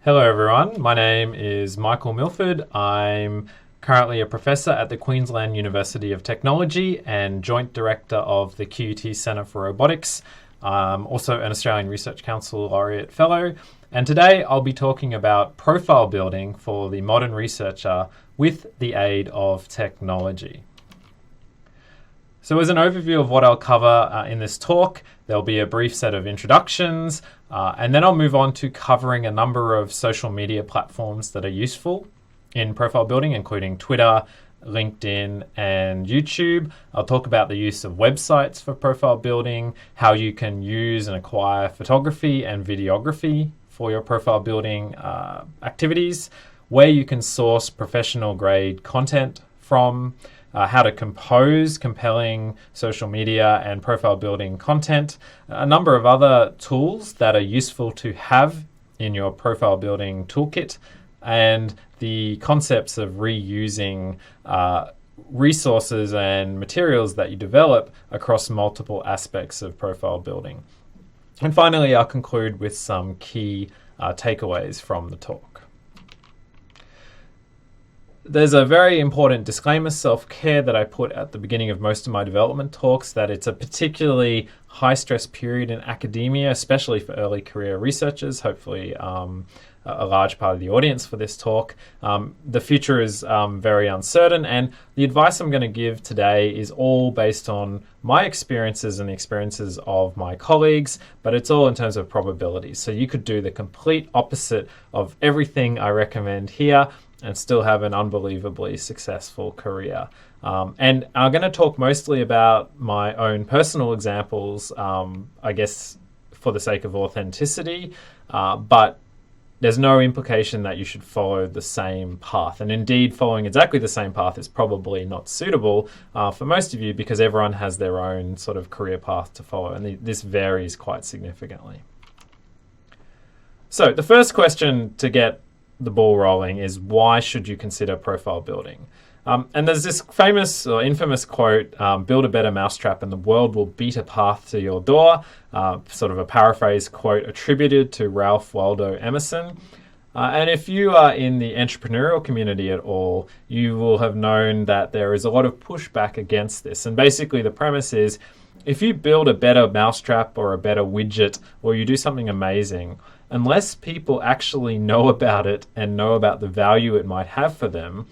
Hello everyone, my name is Michael Milford. I'm currently a professor at the Queensland University of Technology and Joint Director of the QUT Centre for Robotics. I'm also an Australian Research Council Laureate Fellow, and today I'll be talking about profile building for the modern researcher with the aid of technology. So as an overview of what I'll cover in this talk, there'll be a brief set of introductions, and then I'll move on to covering a number of social media platforms that are useful in profile building, including Twitter, LinkedIn, and YouTube. I'll talk about the use of websites for profile building, how you can use and acquire photography and videography for your profile building activities, where you can source professional grade content from, how to compose compelling social media and profile building content, a number of other tools that are useful to have in your profile building toolkit, and the concepts of reusing resources and materials that you develop across multiple aspects of profile building. And finally, I'll conclude with some key takeaways from the talk. There's a very important disclaimer, self-care, that I put at the beginning of most of my development talks, that it's a particularly high-stress period in academia, especially for early career researchers, hopefully a large part of the audience for this talk. The future is very uncertain, and the advice I'm going to give today is all based on my experiences and the experiences of my colleagues, but it's all in terms of probabilities. So you could do the complete opposite of everything I recommend here and still have an unbelievably successful career. And I'm going to talk mostly about my own personal examples, I guess for the sake of authenticity, but there's no implication that you should follow the same path. And indeed, following exactly the same path is probably not suitable for most of you, because everyone has their own sort of career path to follow, and this varies quite significantly. So the first question to get the ball rolling is, why should you consider profile building? And there's this famous or infamous quote, build a better mousetrap and the world will beat a path to your door, sort of a paraphrase quote attributed to Ralph Waldo Emerson. And if you are in the entrepreneurial community at all, you will have known that there is a lot of pushback against this. And basically the premise is, if you build a better mousetrap or a better widget, or you do something amazing, unless people actually know about it and know about the value it might have for them,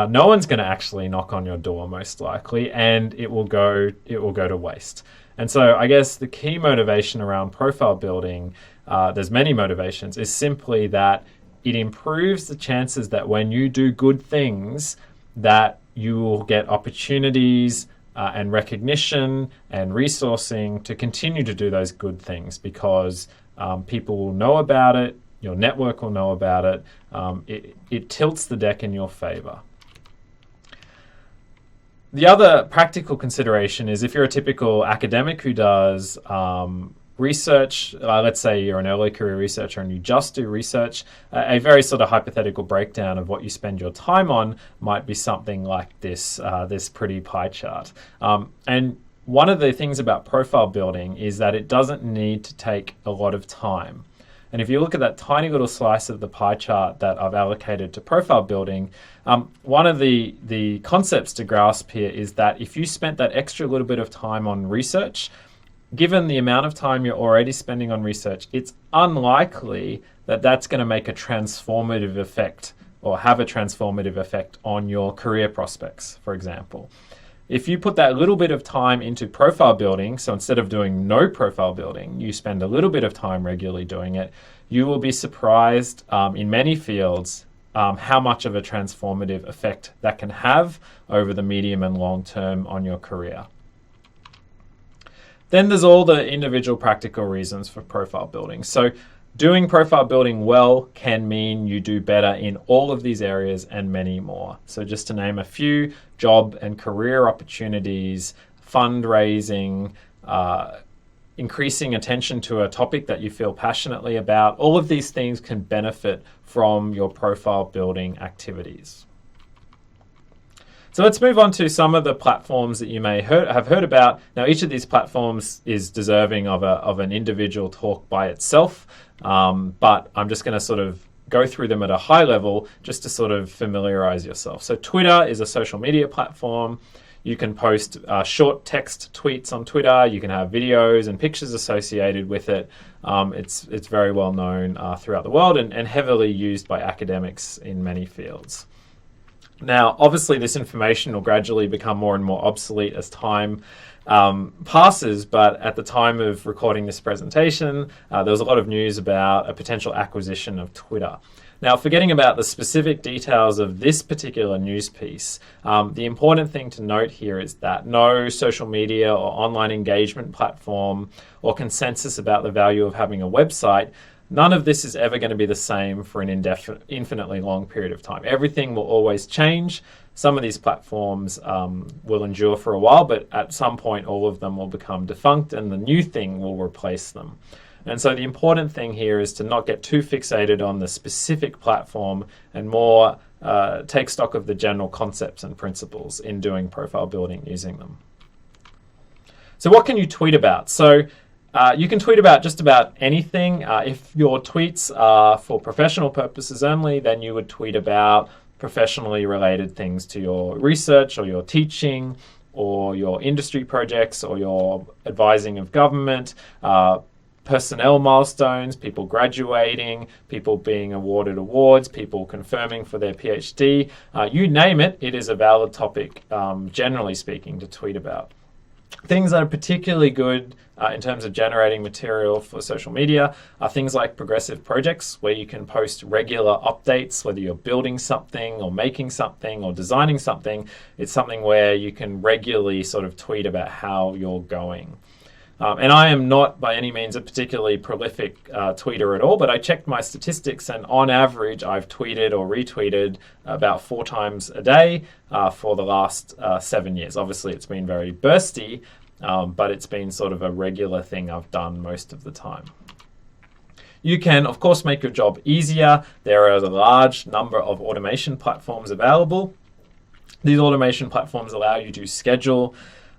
no one's going to actually knock on your door, most likely, and it will go to waste. And so I guess the key motivation around profile building, there's many motivations, is simply that it improves the chances that when you do good things, that you will get opportunities and recognition and resourcing to continue to do those good things, because people will know about it, your network will know about it. It tilts the deck in your favor. The other practical consideration is, if you're a typical academic who does research, let's say you're an early career researcher and you just do research, a very sort of hypothetical breakdown of what you spend your time on might be something like this, this pretty pie chart. And one of the things about profile building is that it doesn't need to take a lot of time. And if you look at that tiny little slice of the pie chart that I've allocated to profile building, one of the concepts to grasp here is that if you spent that extra little bit of time on research, given the amount of time you're already spending on research, it's unlikely that that's going to make a transformative effect or have a transformative effect on your career prospects, for example. If you put that little bit of time into profile building, so instead of doing no profile building, you spend a little bit of time regularly doing it, you will be surprised in many fields how much of a transformative effect that can have over the medium and long term on your career. Then there's all the individual practical reasons for profile building. So doing profile building well can mean you do better in all of these areas and many more. So just to name a few: job and career opportunities, fundraising, increasing attention to a topic that you feel passionately about. All of these things can benefit from your profile building activities. So let's move on to some of the platforms that you may have heard about. Now, each of these platforms is deserving of an individual talk by itself, but I'm just going to sort of go through them at a high level just to sort of familiarize yourself. So Twitter is a social media platform. You can post short text tweets on Twitter. You can have videos and pictures associated with it. It's very well known throughout the world and heavily used by academics in many fields. Now, obviously, this information will gradually become more and more obsolete as time passes, but at the time of recording this presentation, there was a lot of news about a potential acquisition of Twitter. Now, forgetting about the specific details of this particular news piece, the important thing to note here is that no social media or online engagement platform or consensus about the value of having a website, none of this is ever going to be the same for an infinitely long period of time. Everything will always change. Some of these platforms will endure for a while, but at some point all of them will become defunct and the new thing will replace them. And so the important thing here is to not get too fixated on the specific platform and more take stock of the general concepts and principles in doing profile building using them. So what can you tweet about? So you can tweet about just about anything. If your tweets are for professional purposes only, then you would tweet about professionally related things to your research or your teaching or your industry projects or your advising of government, personnel milestones, people graduating, people being awarded awards, people confirming for their PhD. You name it, it is a valid topic, generally speaking, to tweet about. Things that are particularly good in terms of generating material for social media are things like progressive projects, where you can post regular updates, whether you're building something or making something or designing something. It's something where you can regularly sort of tweet about how you're going. And I am not by any means a particularly prolific tweeter at all, but I checked my statistics and on average I've tweeted or retweeted about 4 times a day for the last 7 years. Obviously it's been very bursty, but it's been sort of a regular thing I've done most of the time. You can, of course, make your job easier. There are a large number of automation platforms available. These automation platforms allow you to schedule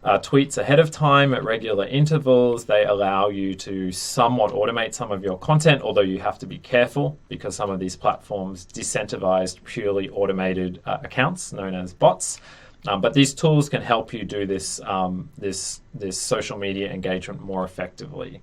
tweets ahead of time at regular intervals. They allow you to somewhat automate some of your content, although you have to be careful because some of these platforms disincentivize purely automated accounts known as bots. But these tools can help you do this social media engagement more effectively.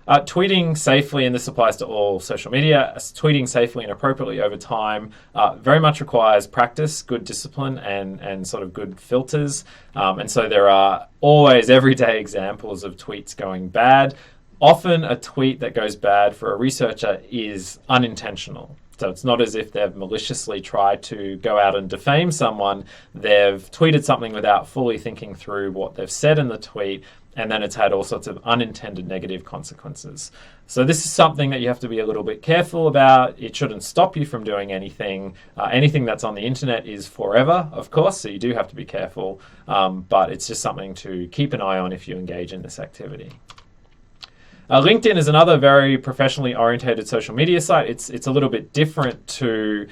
Tweeting safely, and this applies to all social media, tweeting safely and appropriately over time very much requires practice, good discipline, and sort of good filters. And so there are always everyday examples of tweets going bad. Often a tweet that goes bad for a researcher is unintentional. So it's not as if they've maliciously tried to go out and defame someone. They've tweeted something without fully thinking through what they've said in the tweet, and then it's had all sorts of unintended negative consequences. So this is something that you have to be a little bit careful about. It shouldn't stop you from doing anything. Anything that's on the internet is forever, of course, so you do have to be careful, but it's just something to keep an eye on if you engage in this activity. LinkedIn is another very professionally orientated social media site. It's a little bit different to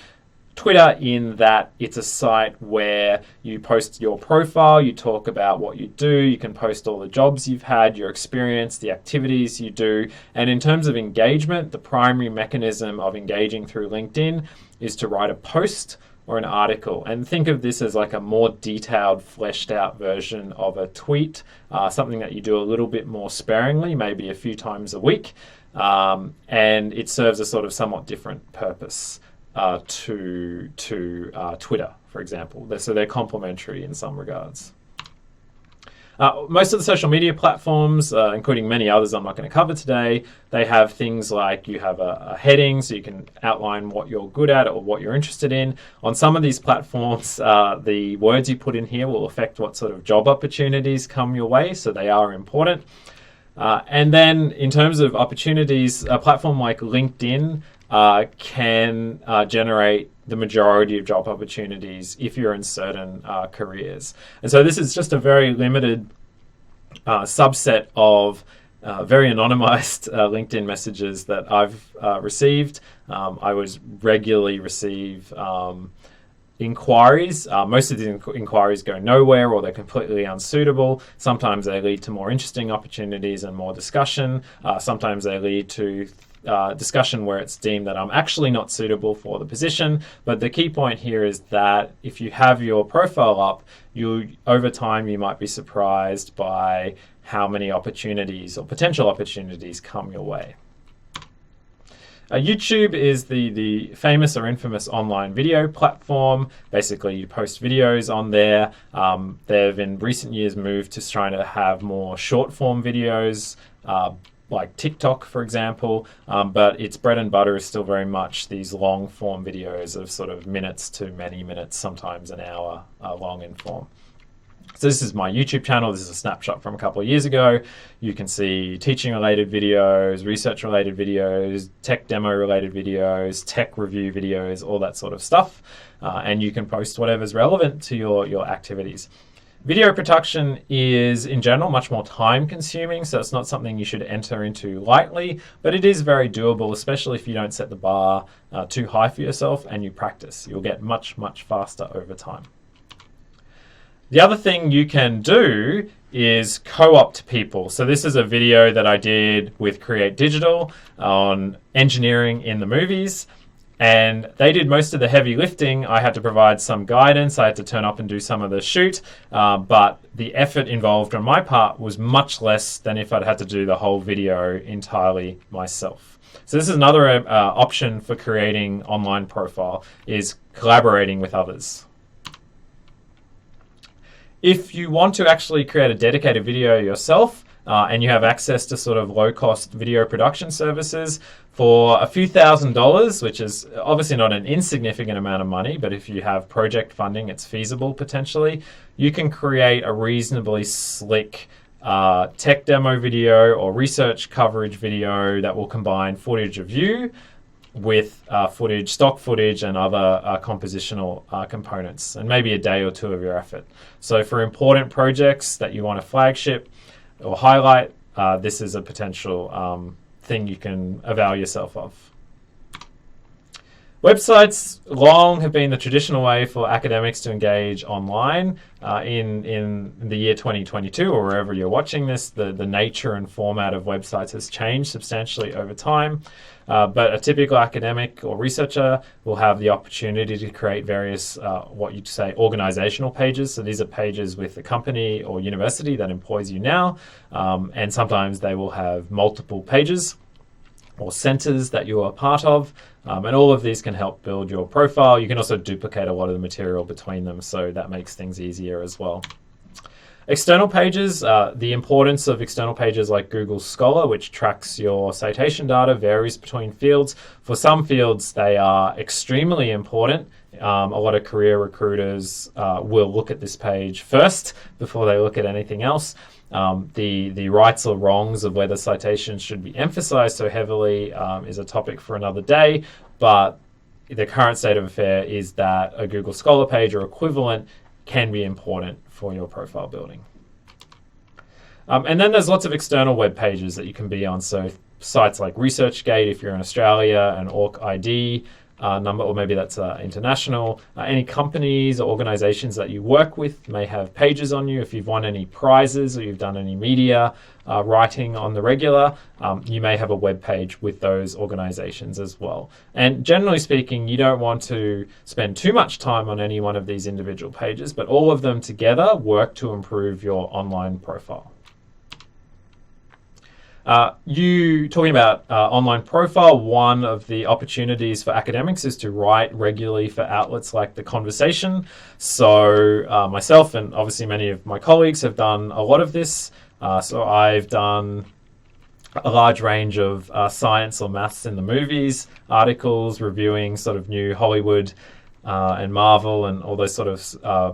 Twitter in that it's a site where you post your profile, you talk about what you do, you can post all the jobs you've had, your experience, the activities you do. And in terms of engagement, the primary mechanism of engaging through LinkedIn is to write a post or an article. And think of this as like a more detailed, fleshed out version of a tweet, something that you do a little bit more sparingly, maybe a few times a week. And it serves a sort of somewhat different purpose to Twitter, for example. So they're complementary in some regards. Most of the social media platforms, including many others I'm not going to cover today, they have things like you have a heading so you can outline what you're good at or what you're interested in. On some of these platforms, the words you put in here will affect what sort of job opportunities come your way, so they are important. And then in terms of opportunities, a platform like LinkedIn can generate the majority of job opportunities if you're in certain careers. And so this is just a very limited subset of very anonymized LinkedIn messages that I've received. I would regularly receive inquiries. Most of these inquiries go nowhere or they're completely unsuitable. Sometimes they lead to more interesting opportunities and more discussion. Sometimes they lead to discussion where it's deemed that I'm actually not suitable for the position. But the key point here is that if you have your profile up, over time you might be surprised by how many opportunities or potential opportunities come your way. YouTube is the famous or infamous online video platform. Basically, you post videos on there. They've in recent years moved to trying to have more short form videos, like TikTok, for example. But its bread and butter is still very much these long form videos of sort of minutes to many minutes, sometimes an hour long in form. So this is my YouTube channel. This is a snapshot from a couple of years ago. You can see teaching related videos, research related videos, tech demo related videos, tech review videos, all that sort of stuff. And you can post whatever's relevant to your activities. Video production is, in general, much more time consuming, so it's not something you should enter into lightly, but it is very doable, especially if you don't set the bar too high for yourself and you practice. You'll get much, much faster over time. The other thing you can do is co-opt people. So this is a video that I did with Create Digital on engineering in the movies, and they did most of the heavy lifting. I had to provide some guidance. I had to turn up and do some of the shoot, but the effort involved on my part was much less than if I'd had to do the whole video entirely myself. So this is another option for creating online profile, is collaborating with others. If you want to actually create a dedicated video yourself and you have access to sort of low-cost video production services for a few $1,000s, which is obviously not an insignificant amount of money, but if you have project funding, it's feasible potentially, you can create a reasonably slick tech demo video or research coverage video that will combine footage of you with stock footage and other compositional components, and maybe a day or two of your effort. So for important projects that you want to flagship or highlight, this is a potential thing you can avail yourself of. Websites long have been the traditional way for academics to engage online. In the year 2022, or wherever you're watching this, the nature and format of websites has changed substantially over time. But a typical academic or researcher will have the opportunity to create various, what you'd say, organizational pages. So these are pages with the company or university that employs you now. And sometimes they will have multiple pages or centers that you are part of. And all of these can help build your profile. You can also duplicate a lot of the material between them, so that makes things easier as well. External pages, the importance of external pages like Google Scholar, which tracks your citation data, varies between fields. For some fields, they are extremely important. A lot of career recruiters will look at this page first before they look at anything else. The rights or wrongs of whether citations should be emphasized so heavily is a topic for another day, but the current state of affair is that a Google Scholar page or equivalent can be important for your profile building. And then there's lots of external web pages that you can be on, so sites like ResearchGate if you're in Australia, and OrcID number, or maybe that's international. Any companies or organizations that you work with may have pages on you. If you've won any prizes or you've done any media writing on the regular, you may have a web page with those organizations as well. And generally speaking, you don't want to spend too much time on any one of these individual pages, but all of them together work to improve your online profile. You talking about online profile, one of the opportunities for academics is to write regularly for outlets like The Conversation. So myself and obviously many of my colleagues have done a lot of this. So I've done a large range of science or maths in the movies, articles reviewing sort of new Hollywood and Marvel and all those sort of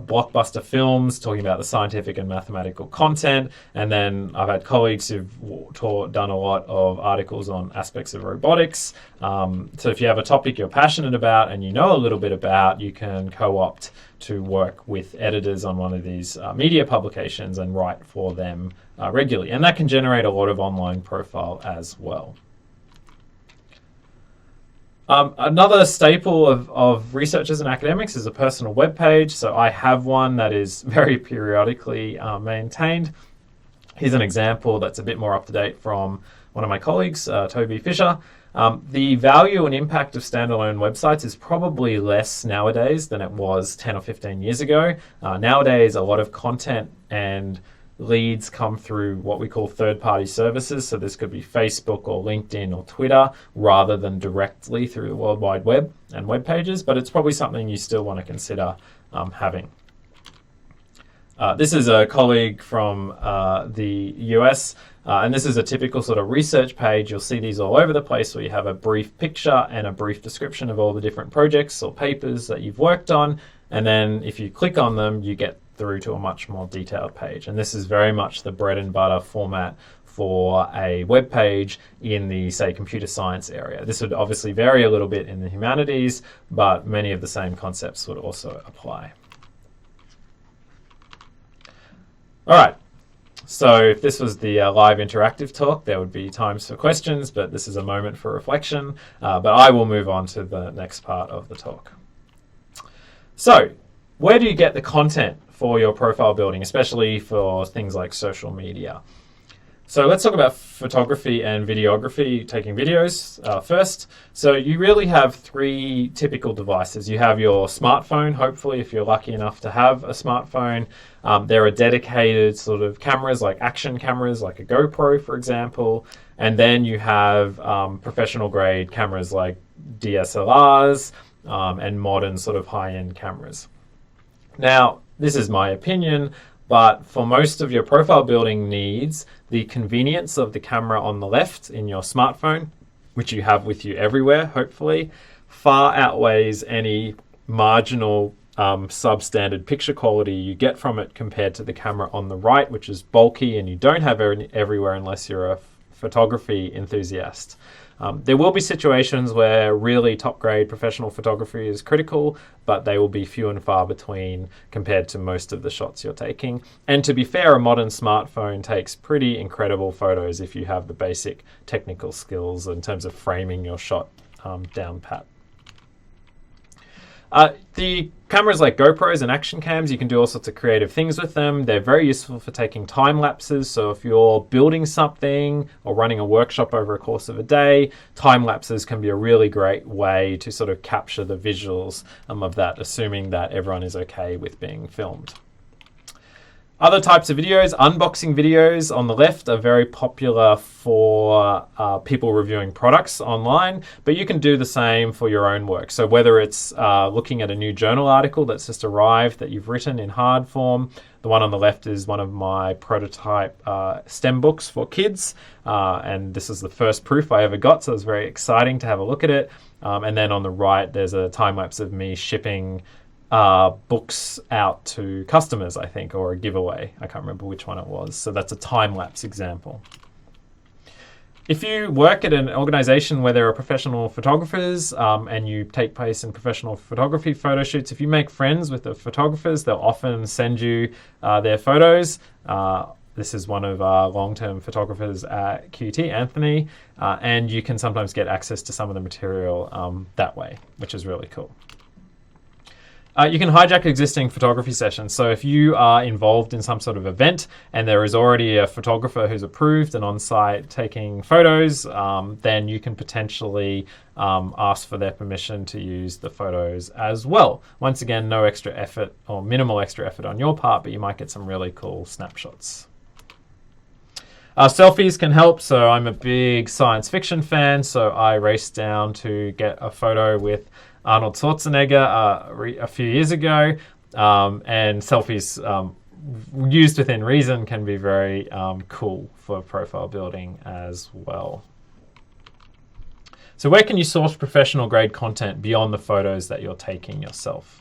blockbuster films, talking about the scientific and mathematical content. And then I've had colleagues who've done a lot of articles on aspects of robotics. So if you have a topic you're passionate about and you know a little bit about, you can co-opt to work with editors on one of these media publications and write for them regularly. And that can generate a lot of online profile as well. Another staple of researchers and academics is a personal web page. So I have one that is very periodically maintained. Here's an example that's a bit more up to date from one of my colleagues, Toby Fisher. The value and impact of standalone websites is probably less nowadays than it was 10 or 15 years ago. Nowadays, a lot of content and leads come through what we call third-party services. So this could be Facebook or LinkedIn or Twitter rather than directly through the World Wide Web and web pages, but it's probably something you still want to consider having. This is a colleague from the US, and this is a typical sort of research page. You'll see these all over the place where you have a brief picture and a brief description of all the different projects or papers that you've worked on. And then if you click on them, you get through to a much more detailed page. And this is very much the bread and butter format for a web page in the, say, computer science area. This would obviously vary a little bit in the humanities, but many of the same concepts would also apply. All right, so if this was the live interactive talk, there would be times for questions, but this is a moment for reflection. But I will move on to the next part of the talk. So, where do you get the content for your profile building, especially for things like social media? So let's talk about photography and videography, taking videos first. So you really have three typical devices. You have your smartphone, hopefully, if you're lucky enough to have a smartphone. There are dedicated sort of cameras, like action cameras, like a GoPro, for example. And then you have professional grade cameras like DSLRs and modern sort of high-end cameras. Now, this is my opinion, but for most of your profile building needs, the convenience of the camera on the left in your smartphone, which you have with you everywhere, hopefully, far outweighs any marginal substandard picture quality you get from it compared to the camera on the right, which is bulky and you don't have everywhere unless you're a photography enthusiast. There will be situations where really top-grade professional photography is critical, but they will be few and far between compared to most of the shots you're taking. And to be fair, a modern smartphone takes pretty incredible photos if you have the basic technical skills in terms of framing your shot down pat. The cameras like GoPros and action cams, you can do all sorts of creative things with them. They're very useful for taking time lapses. So if you're building something or running a workshop over a course of a day, time lapses can be a really great way to sort of capture the visuals of that, assuming that everyone is okay with being filmed. Other types of videos, unboxing videos on the left are very popular for people reviewing products online, but you can do the same for your own work. So whether it's looking at a new journal article that's just arrived that you've written in hard form, the one on the left is one of my prototype STEM books for kids, and this is the first proof I ever got, so it was very exciting to have a look at it. And then on the right, there's a time-lapse of me shipping books out to customers, I think, or a giveaway. I can't remember which one it was. So that's a time-lapse example. If you work at an organization where there are professional photographers and you take place in professional photography photo shoots, if you make friends with the photographers, they'll often send you their photos. This is one of our long-term photographers at QT, Anthony, and you can sometimes get access to some of the material that way, which is really cool. You can hijack existing photography sessions. So if you are involved in some sort of event and there is already a photographer who's approved and on site taking photos, then you can potentially ask for their permission to use the photos as well. Once again, no extra effort or minimal extra effort on your part, but you might get some really cool snapshots. Selfies can help. So I'm a big science fiction fan, so I raced down to get a photo with Arnold Schwarzenegger a few years ago, and selfies used within reason can be very cool for profile building as well. So where can you source professional grade content beyond the photos that you're taking yourself?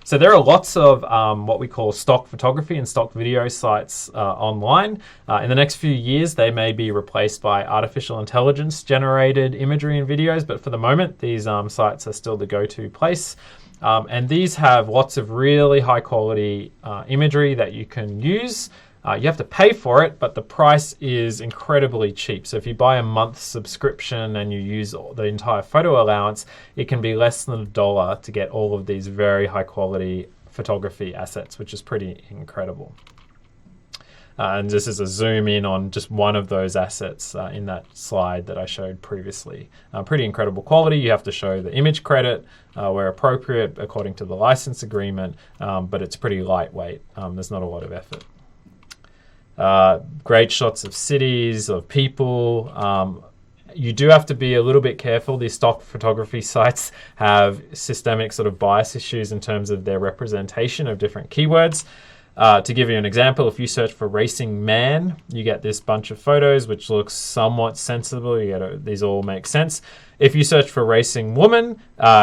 So there are lots of what we call stock photography and stock video sites online. In the next few years, they may be replaced by artificial intelligence generated imagery and videos, but for the moment, these sites are still the go-to place. And these have lots of really high quality imagery that you can use. You have to pay for it, but the price is incredibly cheap. So if you buy a month's subscription and you use the entire photo allowance, it can be less than $1 to get all of these very high quality photography assets, which is pretty incredible. And this is a zoom in on just one of those assets in that slide that I showed previously. Pretty incredible quality. You have to show the image credit where appropriate according to the license agreement, but it's pretty lightweight. There's not a lot of effort. Great shots of cities, of people. You do have to be a little bit careful. These stock photography sites have systemic sort of bias issues in terms of their representation of different keywords. To give you an example, if you search for racing man, you get this bunch of photos which looks somewhat sensible. These all make sense. If you search for racing woman,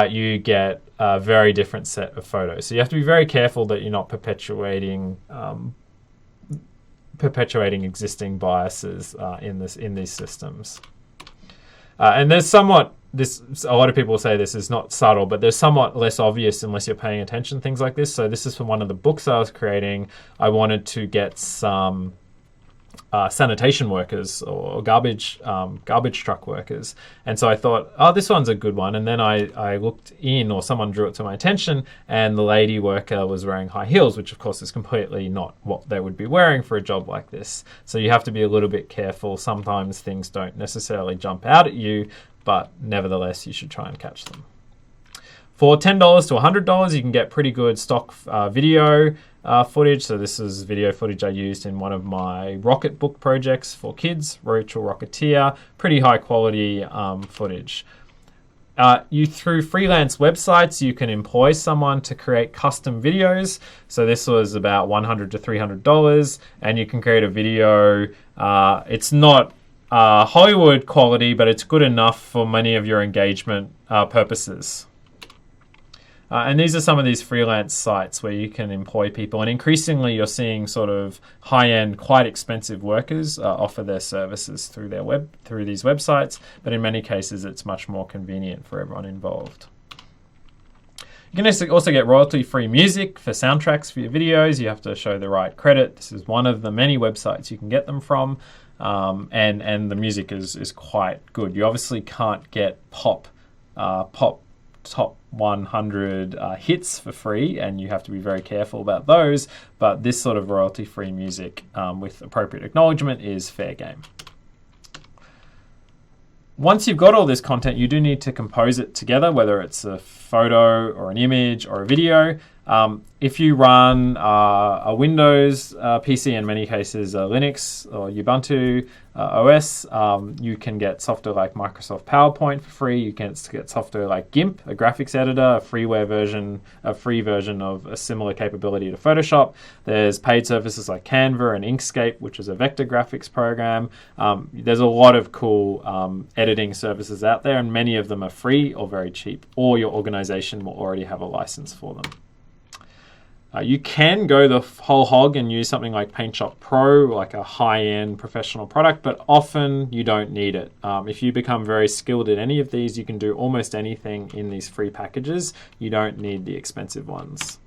you get a very different set of photos. So you have to be very careful that you're not perpetuating existing biases in these systems. And there's a lot of people say this is not subtle, but there's somewhat less obvious unless you're paying attention to things like this. So this is from one of the books I was creating. I wanted to get some sanitation workers or garbage truck workers. And so I thought, oh, this one's a good one. And then I looked in, or someone drew it to my attention, and the lady worker was wearing high heels, which of course is completely not what they would be wearing for a job like this. So you have to be a little bit careful. Sometimes things don't necessarily jump out at you, but nevertheless, you should try and catch them. For $10 to $100, you can get pretty good stock video footage. So this is video footage I used in one of my rocket book projects for kids, Rocketeer. Pretty high quality footage. Through freelance websites, you can employ someone to create custom videos. So this was about $100 to $300, and you can create a video. It's not Hollywood quality, but it's good enough for many of your engagement purposes. And these are some of these freelance sites where you can employ people. And increasingly, you're seeing sort of high-end, quite expensive workers offer their services through these websites. But in many cases, it's much more convenient for everyone involved. You can also get royalty-free music for soundtracks for your videos. You have to show the right credit. This is one of the many websites you can get them from. And the music is quite good. You obviously can't get pop top 100 hits for free, and you have to be very careful about those, but this sort of royalty-free music with appropriate acknowledgement is fair game. Once you've got all this content, you do need to compose it together, whether it's a photo or an image or a video. If you run a Windows PC, in many cases Linux or Ubuntu OS, you can get software like Microsoft PowerPoint for free. You can get software like GIMP, a graphics editor, a free version of a similar capability to Photoshop. There's paid services like Canva and Inkscape, which is a vector graphics program. There's a lot of cool editing services out there, and many of them are free or very cheap, or your organization will already have a license for them. You can go the whole hog and use something like PaintShop Pro, like a high-end professional product, but often you don't need it. If you become very skilled at any of these, you can do almost anything in these free packages. You don't need the expensive ones.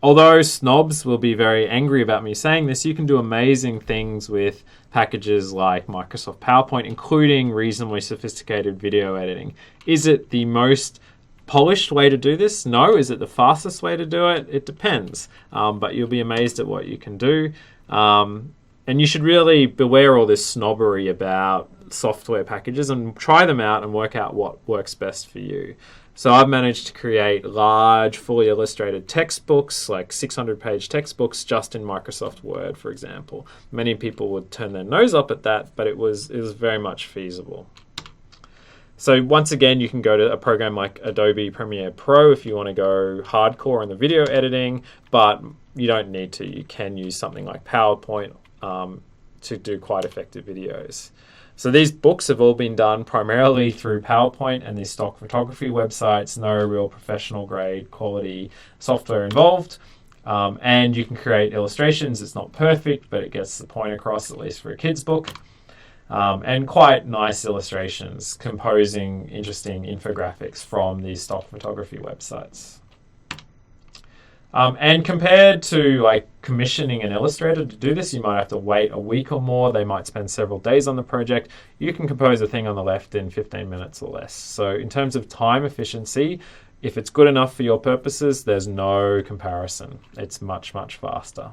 Although snobs will be very angry about me saying this, you can do amazing things with packages like Microsoft PowerPoint, including reasonably sophisticated video editing. Is it the most polished way to do this? No. Is it the fastest way to do it? It depends. But you'll be amazed at what you can do. And you should really beware all this snobbery about software packages and try them out and work out what works best for you. So I've managed to create large, fully illustrated textbooks, like 600-page textbooks, just in Microsoft Word, for example. Many people would turn their nose up at that, but it was very much feasible. So once again, you can go to a program like Adobe Premiere Pro if you want to go hardcore on the video editing, but you don't need to. You can use something like PowerPoint to do quite effective videos. So these books have all been done primarily through PowerPoint and these stock photography websites, no real professional grade quality software involved. And you can create illustrations. It's not perfect, but it gets the point across, at least for a kid's book. And quite nice illustrations, composing interesting infographics from these stock photography websites. And compared to like commissioning an illustrator to do this, you might have to wait a week or more. They might spend several days on the project. You can compose a thing on the left in 15 minutes or less. So in terms of time efficiency, if it's good enough for your purposes, there's no comparison. It's much, much faster.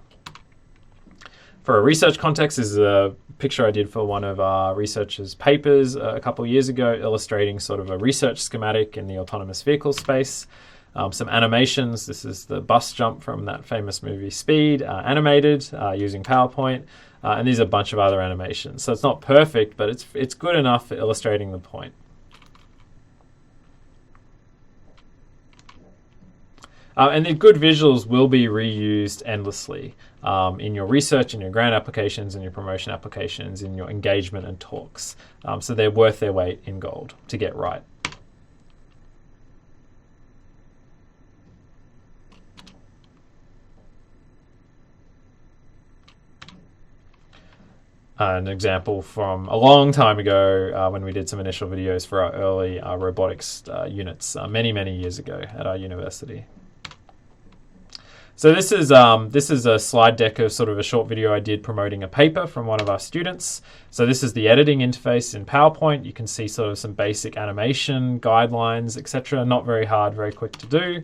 For a research context, this is a picture I did for one of our researchers' papers a couple of years ago, illustrating sort of a research schematic in the autonomous vehicle space. Some animations. This is the bus jump from that famous movie Speed, animated using PowerPoint. And these are a bunch of other animations. So it's not perfect, but it's good enough for illustrating the point. And the good visuals will be reused endlessly in your research, in your grant applications, in your promotion applications, in your engagement and talks. So they're worth their weight in gold to get right. An example from a long time ago when we did some initial videos for our early robotics units many years ago at our university. So this is a slide deck of sort of a short video I did promoting a paper from one of our students. So this is the editing interface in PowerPoint. You can see sort of some basic animation, guidelines, etc. Not very hard, very quick to do.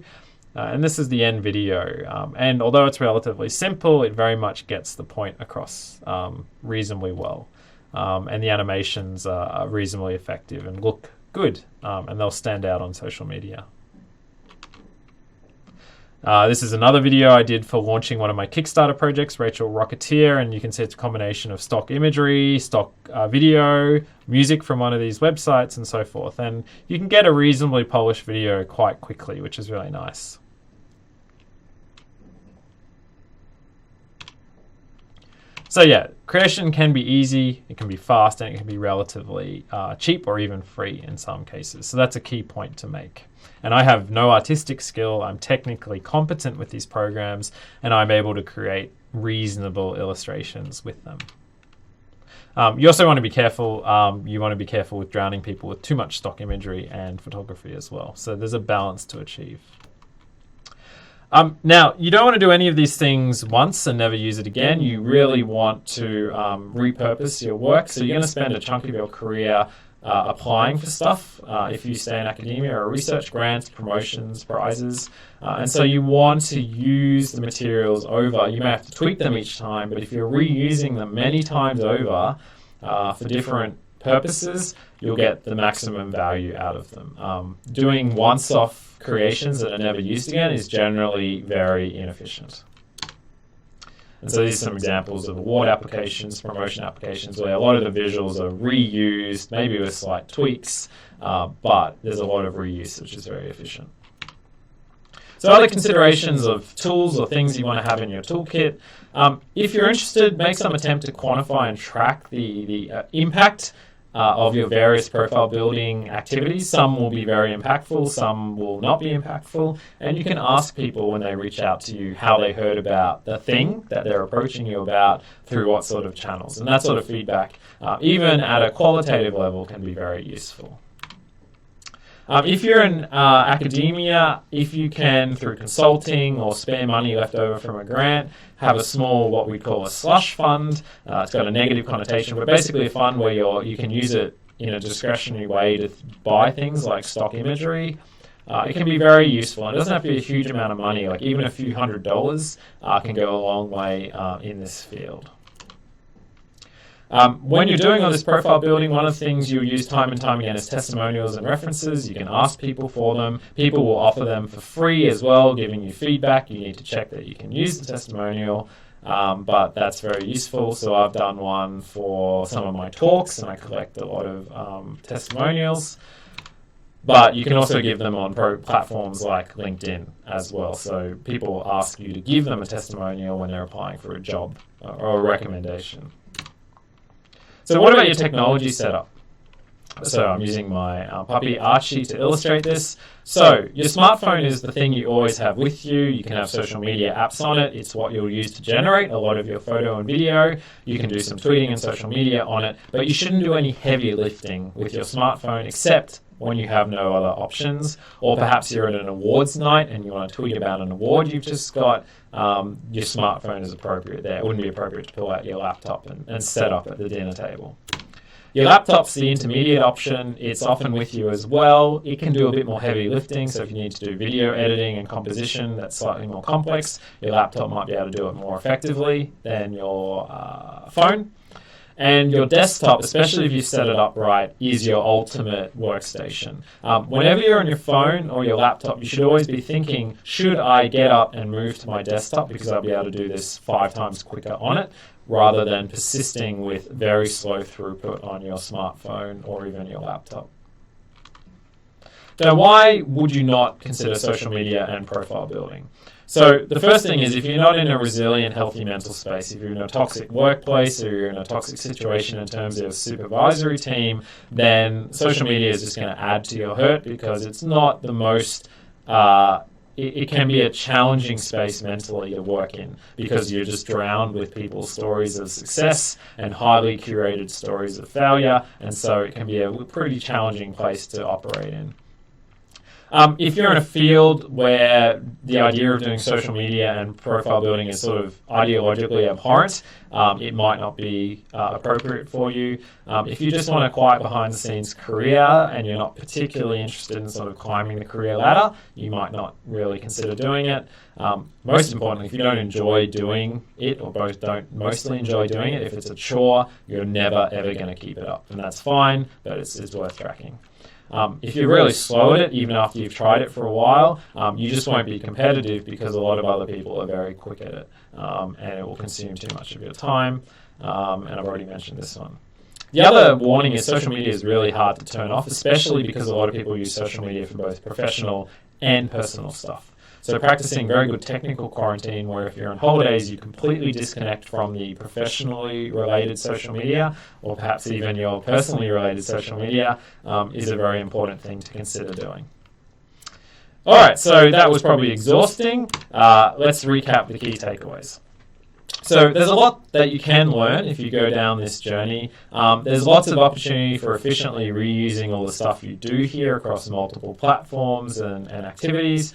And this is the end video. And although it's relatively simple, it very much gets the point across reasonably well. And the animations are reasonably effective and look good. And they'll stand out on social media. This is another video I did for launching one of my Kickstarter projects, Rachel Rocketeer, and you can see it's a combination of stock imagery, stock video, music from one of these websites, and so forth. And you can get a reasonably polished video quite quickly, which is really nice. So yeah, creation can be easy, it can be fast, and it can be relatively cheap or even free in some cases. So that's a key point to make. And I have no artistic skill. I'm technically competent with these programs, and I'm able to create reasonable illustrations with them. You also want to be careful. You want to be careful with drowning people with too much stock imagery and photography as well. So there's a balance to achieve. Now, you don't want to do any of these things once and never use it again. You really want to repurpose your work. So you're going to spend a chunk of your career applying for stuff if you stay in academia or research, grants, promotions, prizes. And so you want to use the materials over. You may have to tweak them each time, but if you're reusing them many times over for different purposes, you'll get the maximum value out of them. Doing once-off creations that are never used again is generally very inefficient. And so these are some examples of award applications, promotion applications, where a lot of the visuals are reused, maybe with slight tweaks, but there's a lot of reuse, which is very efficient. So other considerations of tools or things you want to have in your toolkit. If you're interested, make some attempt to quantify and track the impact of your various profile building activities. Some will be very impactful, some will not be impactful, and you can ask people when they reach out to you how they heard about the thing that they're approaching you about through what sort of channels. And that sort of feedback, even at a qualitative level, can be very useful. If you're in academia, if you can, through consulting or spare money left over from a grant, have a small, what we call a slush fund. It's got a negative connotation, but basically a fund where you can use it in a discretionary way to buy things like stock imagery. It can be very useful. And it doesn't have to be a huge amount of money, like even a few $100s can go a long way in this field. When you're doing all this profile building, one of the things you'll use time and time again is testimonials and references. You can ask people for them. People will offer them for free as well, giving you feedback. You need to check that you can use the testimonial, but that's very useful. So I've done one for some of my talks, and I collect a lot of testimonials. But you can also give them on platforms like LinkedIn as well. So people ask you to give them a testimonial when they're applying for a job or a recommendation. So what about your technology setup? So I'm using my puppy Archie to illustrate this. So your smartphone is the thing you always have with you. You can have social media apps on it. It's what you'll use to generate a lot of your photo and video. You can do some tweeting and social media on it, but you shouldn't do any heavy lifting with your smartphone except when you have no other options, or perhaps you're at an awards night and you want to tweet about an award you've just got. Your smartphone is appropriate there. It wouldn't be appropriate to pull out your laptop and set up at the dinner table. Your laptop's the intermediate option. It's often with you as well. It can do a bit more heavy lifting, so if you need to do video editing and composition that's slightly more complex, your laptop might be able to do it more effectively than your phone. And your desktop, especially if you set it up right, is your ultimate workstation. Whenever you're on your phone or your laptop, you should always be thinking, should I get up and move to my desktop because I'll be able to do this 5 times quicker on it, rather than persisting with very slow throughput on your smartphone or even your laptop. Now, why would you not consider social media and profile building? So the first thing is, if you're not in a resilient, healthy mental space, if you're in a toxic workplace or you're in a toxic situation in terms of a supervisory team, then social media is just going to add to your hurt, because it's not the most... It can be a challenging space mentally to work in, because you're just drowned with people's stories of success and highly curated stories of failure, and so it can be a pretty challenging place to operate in. If you're in a field where the idea of doing social media and profile building is sort of ideologically abhorrent, it might not be appropriate for you. If you just want a quiet behind-the-scenes career and you're not particularly interested in sort of climbing the career ladder, you might not really consider doing it. Most importantly, if you don't enjoy doing it, or both don't mostly enjoy doing it, if it's a chore, you're never ever going to keep it up, and that's fine, but it's worth tracking. If you're really slow at it, even after you've tried it for a while, you just won't be competitive, because a lot of other people are very quick at it, and it will consume too much of your time, and I've already mentioned this one. The other warning is social media is really hard to turn off, especially because a lot of people use social media for both professional and personal stuff. So practicing very good technical quarantine, where if you're on holidays, you completely disconnect from the professionally related social media, or perhaps even your personally related social media, is a very important thing to consider doing. All right, so that was probably exhausting. Let's recap the key takeaways. So there's a lot that you can learn if you go down this journey. There's lots of opportunity for efficiently reusing all the stuff you do here across multiple platforms and activities.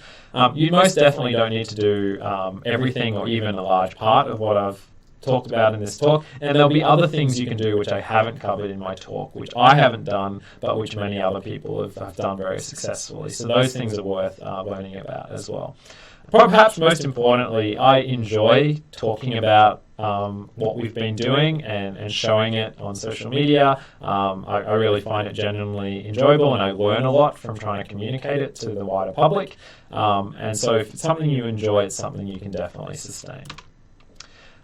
You most definitely don't need to do everything or even a large part of what I've talked about in this talk, and there'll be other things you can do which I haven't covered in my talk, which I haven't done, but which many other people have done very successfully. So those things are worth learning about as well. Perhaps most importantly, I enjoy talking about what we've been doing and showing it on social media. I really find it genuinely enjoyable, and I learn a lot from trying to communicate it to the wider public. And so if it's something you enjoy, it's something you can definitely sustain.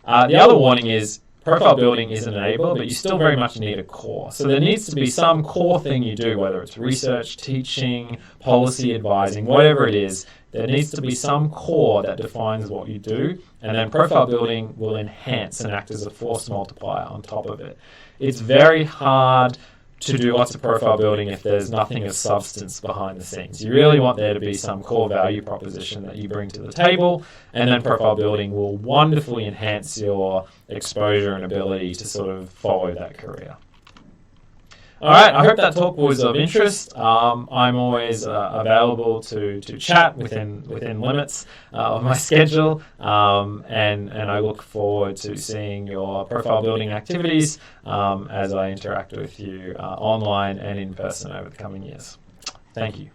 The other warning is, profile building is an enabler, but you still very much need a core. So there needs to be some core thing you do, whether it's research, teaching, policy advising, whatever it is. There needs to be some core that defines what you do, and then profile building will enhance and act as a force multiplier on top of it. It's very hard to do lots of profile building if there's nothing of substance behind the scenes. You really want there to be some core value proposition that you bring to the table, and then profile building will wonderfully enhance your exposure and ability to sort of follow that career. All right, I hope that talk was of interest. I'm always available to chat within limits of my schedule, and I look forward to seeing your profile building activities as I interact with you online and in person over the coming years. Thank you.